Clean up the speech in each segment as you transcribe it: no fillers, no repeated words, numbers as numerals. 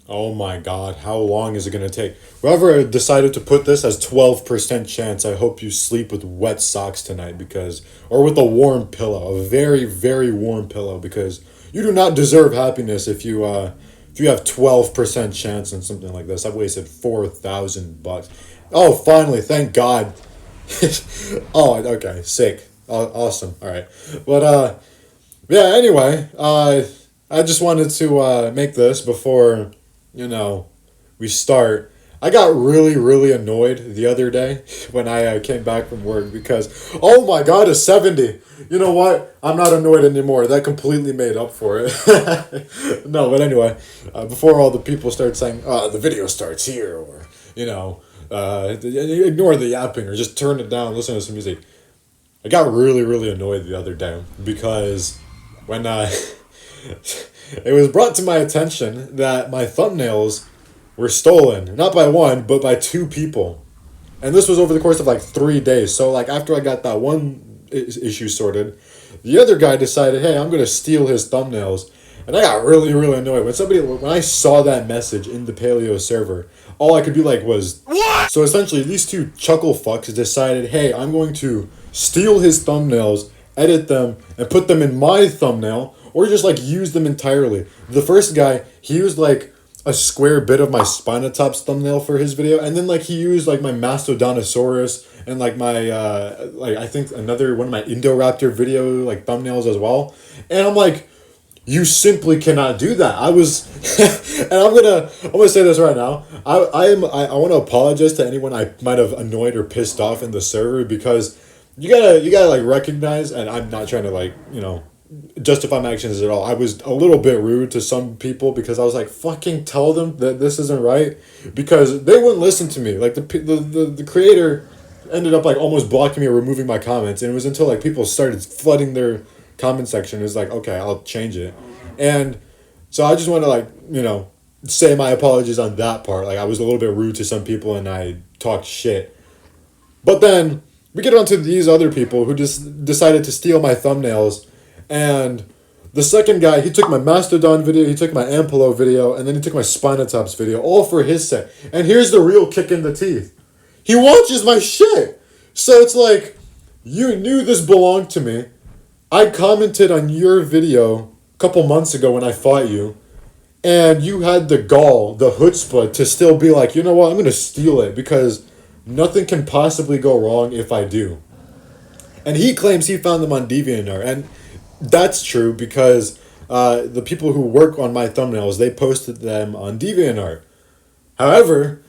Oh my god, how long is it gonna take? Whoever decided to put this as 12% chance, I hope you sleep with wet socks tonight because, or with a warm pillow, a very, very warm pillow because you do not deserve happiness if you have 12% chance on something like this. I've wasted $4,000. Oh, finally, thank God. Oh, okay, sick. Awesome. All right. But, yeah, anyway, I just wanted to make this before, you know, we start. I got really, really annoyed the other day when I came back from work because, oh my God, it's 70. You know what? I'm not annoyed anymore. That completely made up for it. No, but anyway, before all the people start saying, the video starts here, or, ignore the yapping or just turn it down, listen to some music. I got really, really annoyed the other day because when it was brought to my attention that my thumbnails were stolen, not by one, but by two people. And this was over the course of like 3 days. So, like, after I got that one issue sorted, the other guy decided, hey, I'm going to steal his thumbnails. And I got really, really annoyed. When I saw that message in the Paleo server, all I could be like was, what? So essentially, these two chuckle fucks decided, hey, I'm going to steal his thumbnails, edit them, and put them in my thumbnail, or just like use them entirely. The first guy, he used like a square bit of my Spinotops thumbnail for his video, and then like he used like my Mastodontosaurus and like my like I think another one of my Indoraptor video like thumbnails as well. And I'm like, you simply cannot do that. I was, and I'm gonna say this right now. I want to apologize to anyone I might have annoyed or pissed off in the server because you gotta like recognize, and I'm not trying to like justify my actions at all. I was a little bit rude to some people because I was like, fucking tell them that this isn't right, because they wouldn't listen to me. Like the creator ended up like almost blocking me or removing my comments, and it was until like people started flooding their comment section. It was like, okay, I'll change it. And so I just want to like say my apologies on that part. Like I was a little bit rude to some people and I talked shit. But then we get onto these other people who just decided to steal my thumbnails. And the second guy, he took my Mastodon video, he took my Ampelo video, and then he took my Spinotops video, all for his sake. And here's the real kick in the teeth. He watches my shit. So it's like, you knew this belonged to me. I commented on your video a couple months ago when I fought you, and you had the gall, the chutzpah, to still be like, you know what, I'm going to steal it because nothing can possibly go wrong if I do. And he claims he found them on DeviantArt, and that's true because the people who work on my thumbnails, they posted them on DeviantArt. However,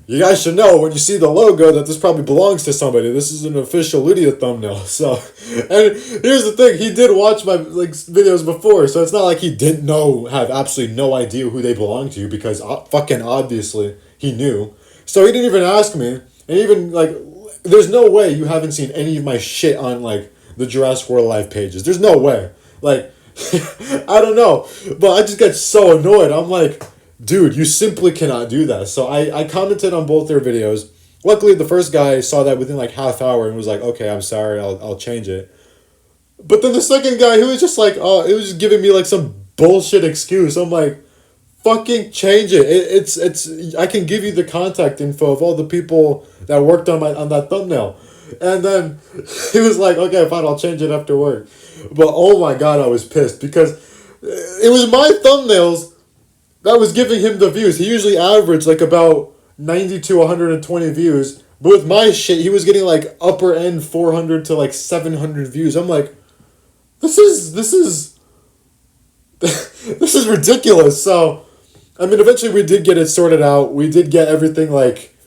you guys should know when you see the logo that this probably belongs to somebody. This is an official Lydia thumbnail. So, and here's the thing: he did watch my videos before, so it's not like he didn't have absolutely no idea who they belong to because fucking obviously he knew. So he didn't even ask me, and even like, there's no way you haven't seen any of my shit on like the Jurassic World Live pages. There's no way. Like, I don't know, but I just get so annoyed. I'm like, dude, you simply cannot do that. So I commented on both their videos. Luckily, the first guy saw that within like half hour and was like, okay, I'm sorry, I'll change it. But then the second guy, he was just like, oh, it was just giving me like some bullshit excuse. I'm like, fucking change it. It's I can give you the contact info of all the people that worked on that thumbnail. And then he was like, okay, fine, I'll change it after work. But oh my God, I was pissed because it was my thumbnails that was giving him the views. He usually averaged like about 90 to 120 views. But with my shit, he was getting like upper end 400 to like 700 views. I'm like, this is this is ridiculous. So, I mean, eventually we did get it sorted out. We did get everything like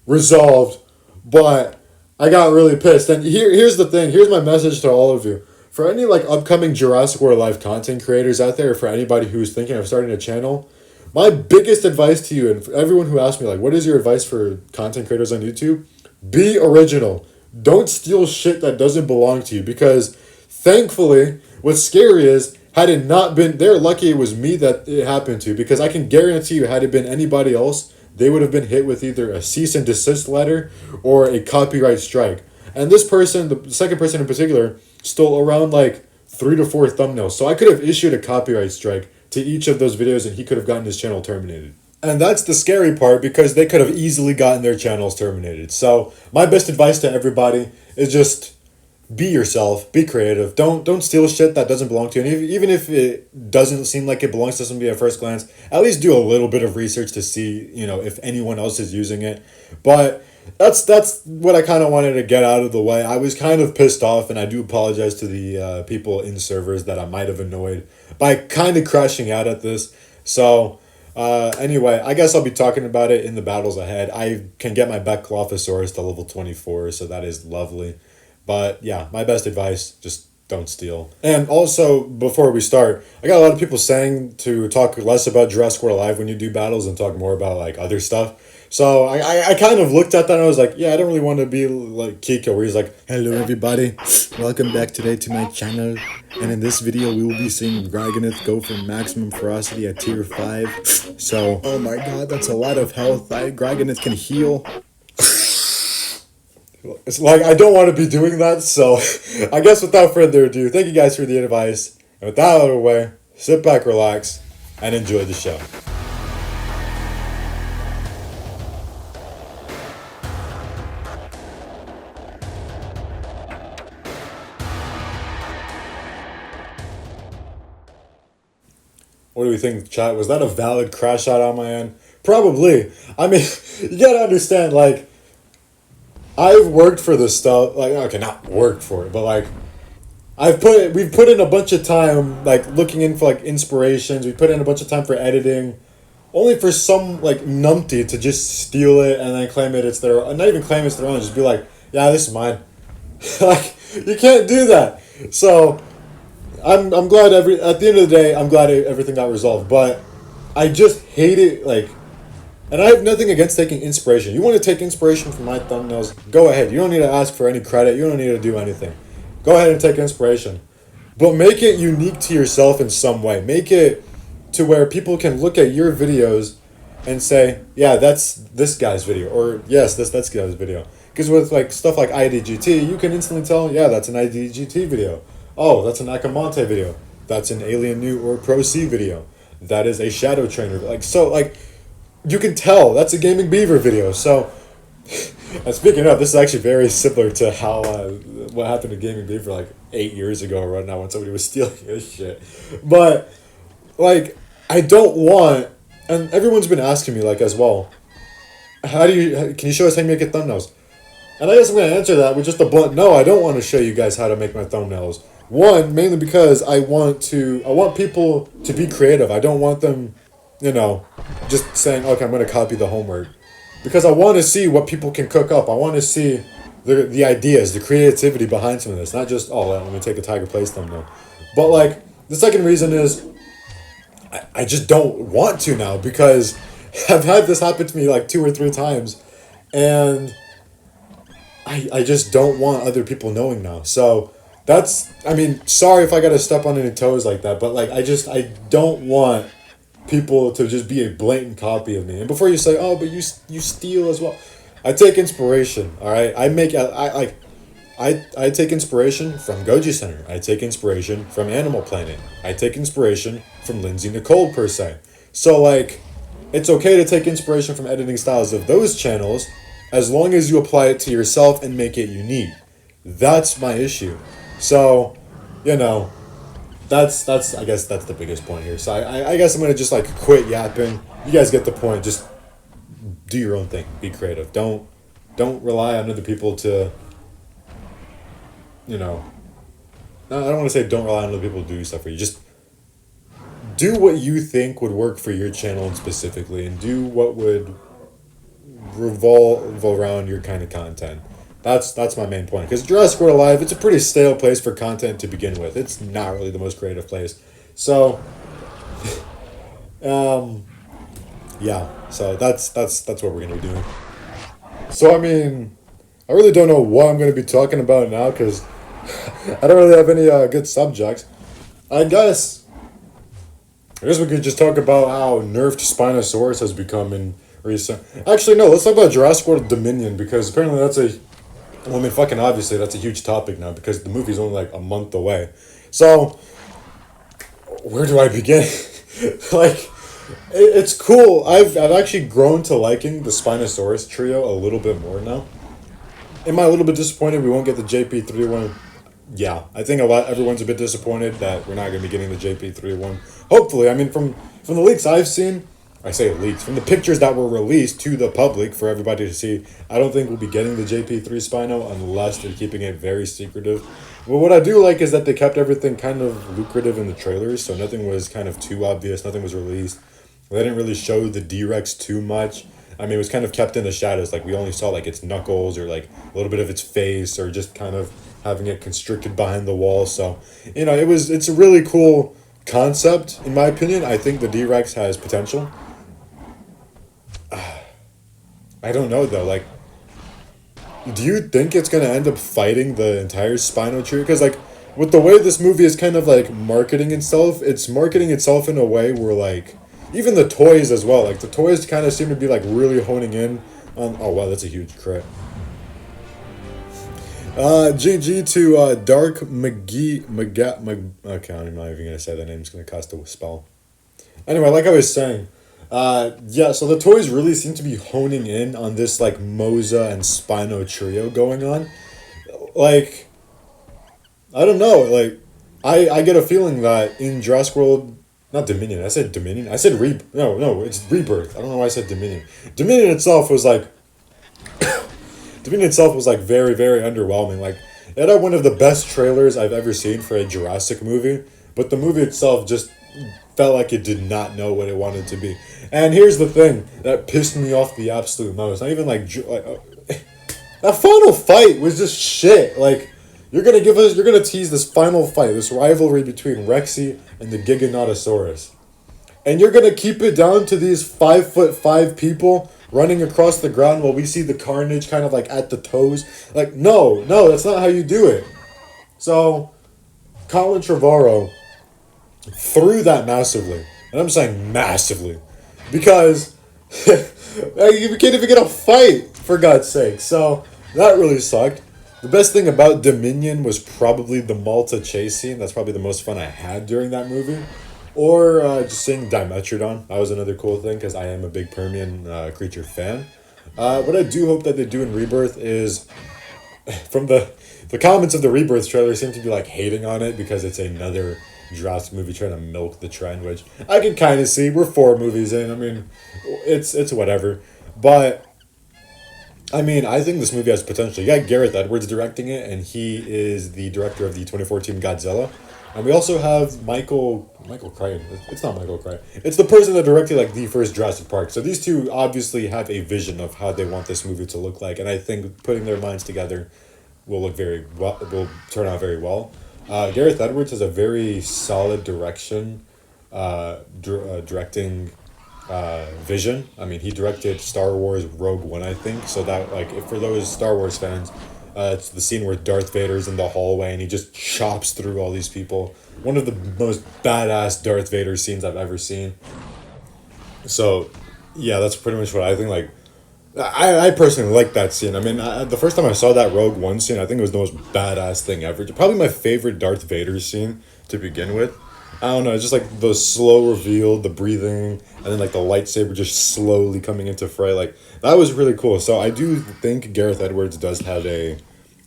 resolved. But I got really pissed. And here's the thing. Here's my message to all of you. For any like upcoming Jurassic World Live content creators out there, or for anybody who's thinking of starting a channel, my biggest advice to you, and for everyone who asks me, like, what is your advice for content creators on YouTube? Be original. Don't steal shit that doesn't belong to you, because thankfully, what's scary is, had it not been, they're lucky it was me that it happened to, because I can guarantee you, had it been anybody else, they would have been hit with either a cease and desist letter or a copyright strike. And this person, the second person in particular, stole around like 3 to 4 thumbnails. So I could have issued a copyright strike to each of those videos and he could have gotten his channel terminated. And that's the scary part because they could have easily gotten their channels terminated. So my best advice to everybody is just be yourself, be creative. Don't steal shit that doesn't belong to you. And even if it doesn't seem like it belongs to somebody at first glance, at least do a little bit of research to see, if anyone else is using it. But that's what I kind of wanted to get out of the way. I was kind of pissed off, and I do apologize to the people in servers that I might have annoyed by kind of crashing out at this. So anyway, I guess I'll be talking about it in the battles ahead. I can get my Baclophosaurus to level 24, so that is lovely. But yeah, my best advice, just don't steal. And also, before we start, I got a lot of people saying to talk less about Jurassic World Live when you do battles and talk more about like other stuff. So I kind of looked at that and I was like, yeah, I don't really want to be like Kiko, where he's like, hello everybody, welcome back today to my channel. And in this video, we will be seeing Gryganoth go for maximum ferocity at tier 5. So, oh my god, that's a lot of health. Gryganoth can heal. It's like, I don't want to be doing that, so I guess without further ado, thank you guys for the advice. And with that out of the way, sit back, relax, and enjoy the show. What do we think, chat? Was that a valid crash out on my end? Probably. I mean, you gotta understand, like, I've worked for this stuff, like, okay, not worked for it, but like, we've put in a bunch of time, like, looking in for, like, inspirations, we put in a bunch of time for editing, only for some, like, numpty to just steal it and then claim it's their own, not even claim it's their own, just be like, yeah, this is mine. Like, you can't do that. So, I'm glad at the end of the day, I'm glad everything got resolved, but I just hate it, like, and I have nothing against taking inspiration. You want to take inspiration from my thumbnails, go ahead. You don't need to ask for any credit. You don't need to do anything. Go ahead and take inspiration. But make it unique to yourself in some way. Make it to where people can look at your videos and say, yeah, that's this guy's video. Or, yes, that's guy's video. Because with like stuff like IDGT, you can instantly tell, yeah, that's an IDGT video. Oh, that's an Akamonte video. That's an Alien New or Pro C video. That is a Shadow Trainer. You can tell that's a TheGamingBeaver video. So, and speaking of, this is actually very similar to how what happened to TheGamingBeaver like 8 years ago or right now when somebody was stealing his shit. But like, I don't want, and everyone's been asking me like as well, can you show us how you make your thumbnails? And I guess I'm gonna answer that with just a blunt no. I don't want to show you guys how to make my thumbnails. One, mainly because I want people to be creative. I don't want them, just saying, okay, I'm going to copy the homework. Because I want to see what people can cook up. I want to see the ideas, the creativity behind some of this. Not just, oh, let me take a Tiger Place thumbnail. But, like, the second reason is I just don't want to now. Because I've had this happen to me, like, 2 or 3 times. And I just don't want other people knowing now. So, sorry if I got to step on any toes like that. But, like, I don't want people to just be a blatant copy of me. And before you say, oh, but you steal as well, I take inspiration. All right, I take inspiration from Goji Center. I take inspiration from Animal Planet. I take inspiration from Lindsay Nicole per se. So like, it's okay to take inspiration from editing styles of those channels, as long as you apply it to yourself and make it unique. That's my issue. So, That's I guess that's the biggest point here. So I guess I'm gonna just like quit yapping. You guys get the point. Just do your own thing. Be creative. Don't rely on other people to. I don't want to say don't rely on other people to do stuff for you. Just do what you think would work for your channel and specifically, and do what would revolve around your kind of content. That's my main point. Because Jurassic World Live, it's a pretty stale place for content to begin with. It's not really the most creative place. So, yeah. So that's what we're gonna be doing. So I really don't know what I'm gonna be talking about now because I don't really have any good subjects. I guess we could just talk about how nerfed Spinosaurus has become in recent. Actually, no. Let's talk about Jurassic World Dominion because apparently obviously that's a huge topic now because the movie's only like a month away. So, where do I begin? Like, It's cool. I've actually grown to liking the Spinosaurus trio a little bit more now. Am I a little bit disappointed we won't get the JP31? Yeah, I think everyone's a bit disappointed that we're not going to be getting the JP31. Hopefully, I mean from the leaks I've seen, I say leaks, from the pictures that were released to the public for everybody to see, I don't think we'll be getting the JP3 Spino unless they're keeping it very secretive. But what I do like is that they kept everything kind of lucrative in the trailers, so nothing was kind of too obvious, nothing was released. They didn't really show the D-Rex too much. I mean, it was kind of kept in the shadows. Like, we only saw, like, its knuckles or, like, a little bit of its face or just kind of having it constricted behind the wall. So, it's a really cool concept, in my opinion. I think the D-Rex has potential. I don't know, though. Like, do you think it's going to end up fighting the entire Spino tree? Because, like, with the way this movie is kind of, like, marketing itself, it's marketing itself in a way where, like, even the toys as well. Like, the toys kind of seem to be, like, really honing in on... Oh, wow, that's a huge crit. GG to Dark McGee... Okay, I'm not even going to say that name. It's going to cost a spell. Anyway, like I was saying... yeah, so the toys really seem to be honing in on this, like, Moza and Spino trio going on. Like... I don't know. Like, I get a feeling that in Jurassic World... Not Dominion. I said Dominion. I said No, it's Rebirth. I don't know why I said Dominion. Dominion itself was like... Dominion itself was like very, very underwhelming. Like, it had one of the best trailers I've ever seen for a Jurassic movie. But the movie itself just felt like it did not know what it wanted to be. And here's the thing that pissed me off the absolute most. Not even like... that final fight was just shit. Like... You're gonna tease this final fight, this rivalry between Rexy and the Giganotosaurus. And you're gonna keep it down to these 5'5" people running across the ground while we see the carnage kind of like at the toes. Like, no, that's not how you do it. So, Colin Trevorrow threw that massively. And I'm saying massively. Because you can't even get a fight, for God's sake. So, that really sucked. The best thing about Dominion was probably the Malta chase scene. That's probably the most fun I had during that movie. Or just seeing Dimetrodon. That was another cool thing because I am a big Permian creature fan. What I do hope that they do in Rebirth is... From the comments of the Rebirth trailer seem to be like hating on it because it's another Jurassic movie trying to milk the trend, which I can kind of see. We're 4 movies in. I mean, it's whatever. But... I mean, I think this movie has potential. You got Gareth Edwards directing it, and he is the director of the 2014 Godzilla. And we also have Michael Crichton. It's not Michael Crichton. It's the person that directed, like, the first Jurassic Park. So these two obviously have a vision of how they want this movie to look like. And I think putting their minds together will turn out very well. Gareth Edwards has a very solid directing vision. I mean, he directed Star Wars Rogue One, I think. So that, like, if for those Star Wars fans, it's the scene where Darth Vader's in the hallway and he just chops through all these people. One of the most badass Darth Vader scenes I've ever seen. So, yeah, that's pretty much what I think. Like, I personally like that scene. I mean, the first time I saw that Rogue One scene, I think it was the most badass thing ever. Probably my favorite Darth Vader scene to begin with. I don't know, it's just like the slow reveal, the breathing, and then like the lightsaber just slowly coming into fray. Like, that was really cool. So I do think Gareth Edwards does have a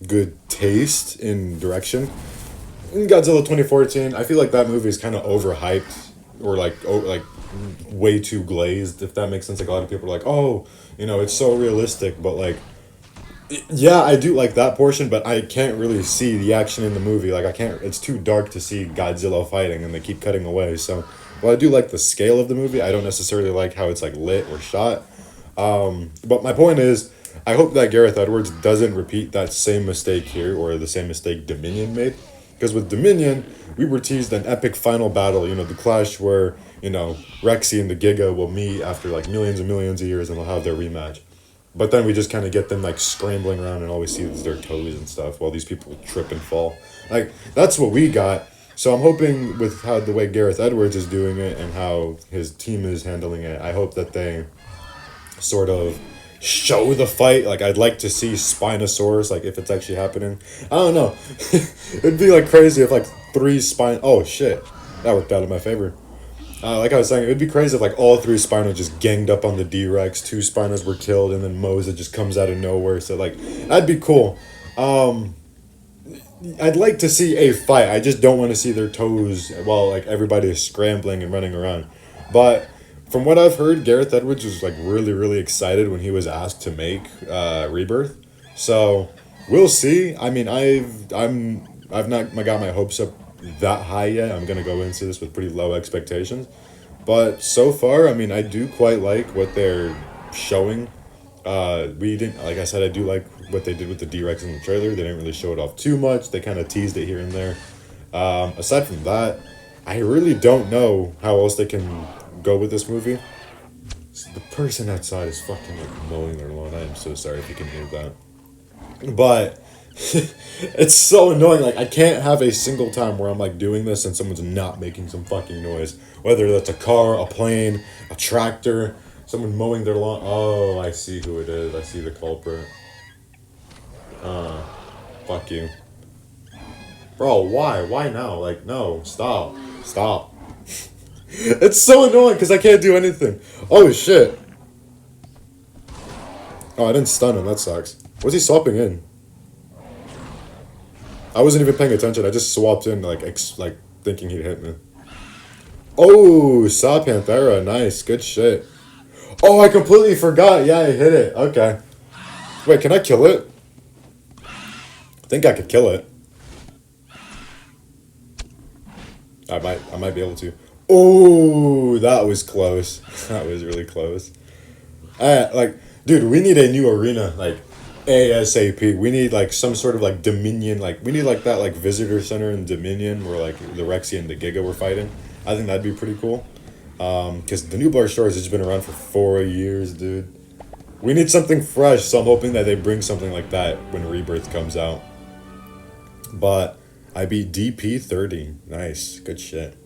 good taste in direction. In Godzilla 2014, I feel like that movie is kind of overhyped or like way too glazed, if that makes sense. Like, a lot of people are like, oh, it's so realistic, but like, yeah, I do like that portion, but I can't really see the action in the movie. Like, it's too dark to see Godzilla fighting, and they keep cutting away. So, while I do like the scale of the movie, I don't necessarily like how it's, like, lit or shot. But my point is, I hope that Gareth Edwards doesn't repeat that same mistake here, or the same mistake Dominion made. Because with Dominion, we were teased an epic final battle, the clash where, Rexy and the Giga will meet after, like, millions and millions of years, and they'll have their rematch. But then we just kind of get them, like, scrambling around and all we see is their toes and stuff while these people trip and fall. Like, that's what we got. So I'm hoping with the way Gareth Edwards is doing it and how his team is handling it, I hope that they sort of show the fight. Like, I'd like to see Spinosaurus, like, if it's actually happening. I don't know. It'd be, like, crazy if, like, 3 spine... Oh, shit. That worked out in my favor. Like I was saying, it would be crazy if like all three Spinos just ganged up on the D-Rex, two Spinos were killed, and then Moza just comes out of nowhere. So like, that'd be cool. Um, I'd like to see a fight. I just don't want to see their toes while like everybody is scrambling and running around. But from what I've heard, Gareth Edwards was like really really excited when he was asked to make Rebirth. So we'll see. I mean, I've not got my hopes up that high yet. I'm gonna go into this with pretty low expectations. But so far, I mean, I do quite like what they're showing. We didn't, like I said, I do like what they did with the D-Rex in the trailer. They didn't really show it off too much. They kind of teased it here and there. Aside from that, I really don't know how else they can go with this movie. The person outside is fucking like mowing their lawn. I am so sorry if you can hear that. But it's so annoying. Like I can't have a single time where I'm like doing this and someone's not making some fucking noise. Whether that's a car, a plane, a tractor, someone mowing their lawn. Oh, I see who it is. I see the culprit. Fuck you. Bro, why? Why now? Like, no, stop. Stop. It's so annoying because I can't do anything. Oh, shit. Oh, I didn't stun him. That sucks. What's he swapping in? I wasn't even paying attention. I just swapped in, like, thinking he'd hit me. Oh, Saw Panthera. Nice. Good shit. Oh, I completely forgot. Yeah, I hit it. Okay. Wait, can I kill it? I think I could kill it. I might be able to. Oh, that was close. That was really close. Like, dude, we need a new arena, like, ASAP. We need, like, some sort of, like, Dominion, like, we need, like, that, like, visitor center in Dominion where, like, the Rexy and the Giga were fighting. I think that'd be pretty cool. Because the New Bar Shores has been around for 4 years, dude. We need something fresh, so I'm hoping that they bring something like that when Rebirth comes out. But I beat DP 30. Nice. Good shit.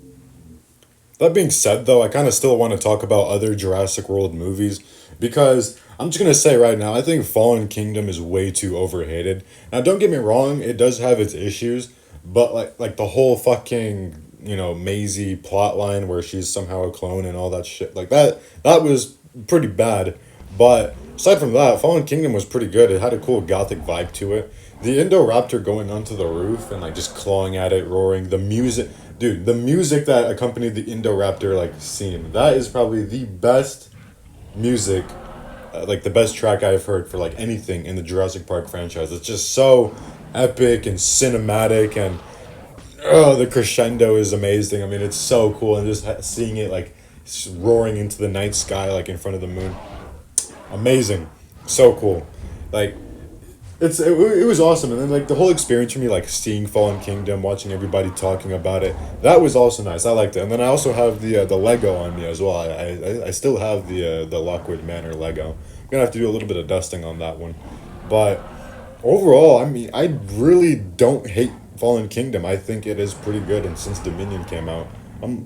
That being said, though, I kind of still want to talk about other Jurassic World movies because I'm just going to say right now, I think Fallen Kingdom is way too overhated. Now, don't get me wrong, it does have its issues, but like the whole fucking, you know, Maisie plotline where she's somehow a clone and all that shit, like that was pretty bad. But aside from that, Fallen Kingdom was pretty good. It had a cool gothic vibe to it. The Indoraptor going onto the roof and like just clawing at it, roaring. The music, dude, the music that accompanied the Indoraptor like scene, that is probably the best music, like the best track I've heard for like anything in the Jurassic Park franchise. It's just so epic and cinematic, and oh, the crescendo is amazing. I mean, it's so cool, and just seeing it like roaring into the night sky, like in front of the moon, amazing, so cool, like. It was awesome, and then like the whole experience for me, like seeing Fallen Kingdom, watching everybody talking about it, that was also nice. I liked it, and then I also have the Lego on me as well. I still have the Lockwood Manor Lego. I'm gonna have to do a little bit of dusting on that one, but overall, I mean, I really don't hate Fallen Kingdom. I think it is pretty good, and since Dominion came out,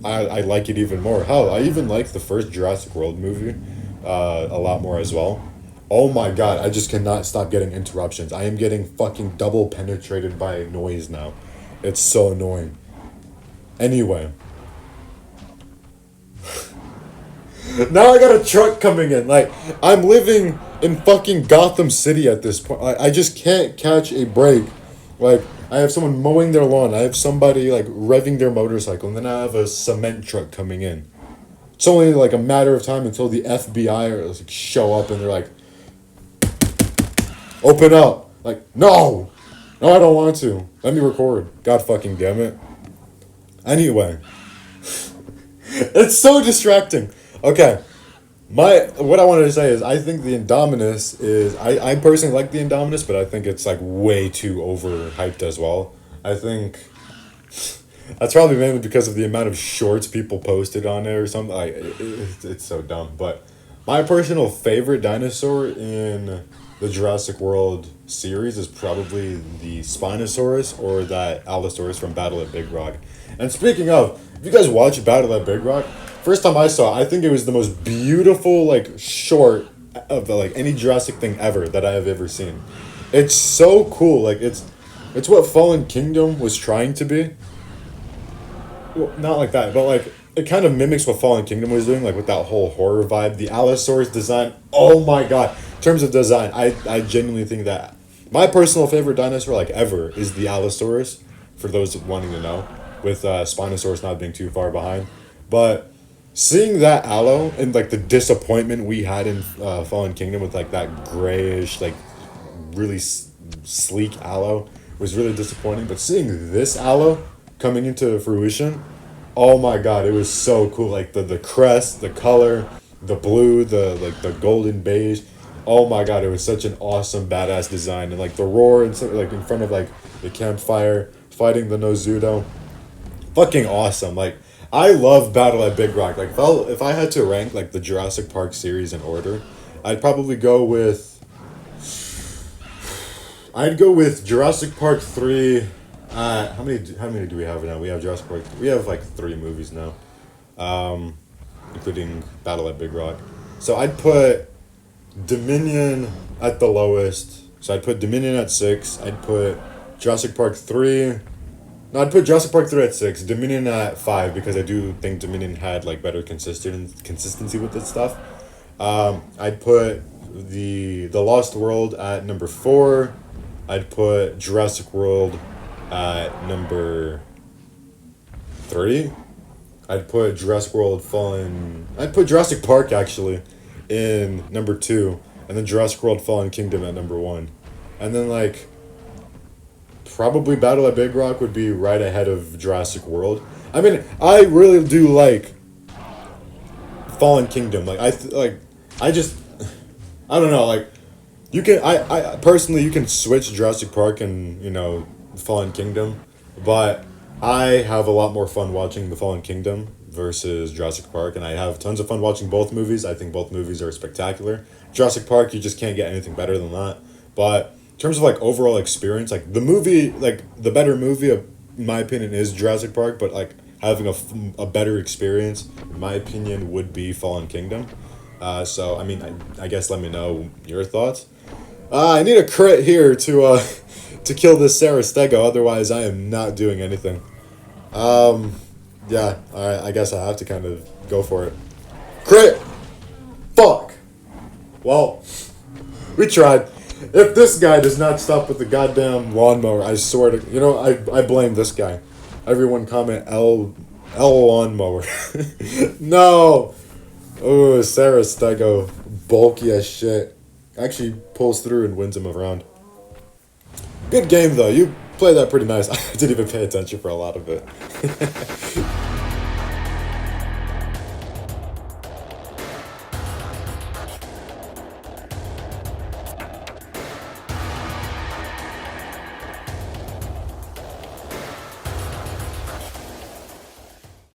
I like it even more. Hell, I even like the first Jurassic World movie, a lot more as well. Oh my god, I just cannot stop getting interruptions. I am getting fucking double penetrated by noise now. It's so annoying. Anyway. Now I got a truck coming in. Like, I'm living in fucking Gotham City at this point. I just can't catch a break. Like, I have someone mowing their lawn. I have somebody, like, revving their motorcycle. And then I have a cement truck coming in. It's only, like, a matter of time until the FBI or, like, show up and they're like, open up. Like, no! No, I don't want to. Let me record. God fucking damn it. Anyway. It's so distracting. Okay. What I wanted to say is I think the Indominus is... I personally like the Indominus, but I think it's, like, way too overhyped as well. I think... That's probably mainly because of the amount of shorts people posted on it or something. Like, it's so dumb. But my personal favorite dinosaur in the Jurassic World series is probably the Spinosaurus or that Allosaurus from Battle at Big Rock. And speaking of, if you guys watch Battle at Big Rock, first time I saw it, I think it was the most beautiful, like, short of the, like, any Jurassic thing ever that I have ever seen. It's so cool. Like, it's what Fallen Kingdom was trying to be. Well, not like that, but like it kind of mimics what Fallen Kingdom was doing, like with that whole horror vibe. The Allosaurus design, oh my god! In terms of design, I genuinely think that my personal favorite dinosaur, like ever, is the Allosaurus. For those wanting to know, with Spinosaurus not being too far behind, but seeing that Allo and like the disappointment we had in Fallen Kingdom with like that grayish, like really sleek Allo was really disappointing. But seeing this Allo coming into fruition, oh my god, it was so cool. Like the crest, the color, the blue, the like the golden beige. Oh my god, it was such an awesome badass design, and like the roar and so, like in front of like the campfire fighting the Nozudo. Fucking awesome. Like I love Battle at Big Rock. Like if I had to rank like the Jurassic Park series in order, I'd probably go with Jurassic Park 3. How many do we have now? We have Jurassic Park. We have like 3 movies now, including Battle at Big Rock. So I'd put Dominion at the lowest. So I'd put Dominion at 6. I'd put Jurassic Park 3. No, I'd put Jurassic Park 3 at 6. Dominion at 5 because I do think Dominion had like better consistency with its stuff. I'd put the Lost World at number 4. I'd put Jurassic World at number 3. I'd put I'd put Jurassic Park actually in number 2, and then Jurassic World Fallen Kingdom at number 1. And then like probably Battle at Big Rock would be right ahead of Jurassic World. I mean, I really do like Fallen Kingdom. Like I don't know, like you can I personally you can switch Jurassic Park and, Fallen Kingdom, but I have a lot more fun watching the Fallen Kingdom versus Jurassic Park, and I have tons of fun watching both movies. I think both movies are spectacular. Jurassic Park, you just can't get anything better than that. But in terms of like overall experience, like the movie, like the better movie, in my opinion, is Jurassic Park, but like having a better experience, in my opinion, would be Fallen Kingdom. So I mean, I guess let me know your thoughts. I need a crit here to kill this Sarastego, otherwise I am not doing anything. Yeah, alright, I guess I have to kind of go for it. Crit! Fuck! Well, we tried. If this guy does not stop with the goddamn lawnmower, I swear to... I blame this guy. Everyone comment L lawnmower. No! Oh, Sarastego, bulky as shit. Actually pulls through and wins him a round. Good game, though. You played that pretty nice. I didn't even pay attention for a lot of it.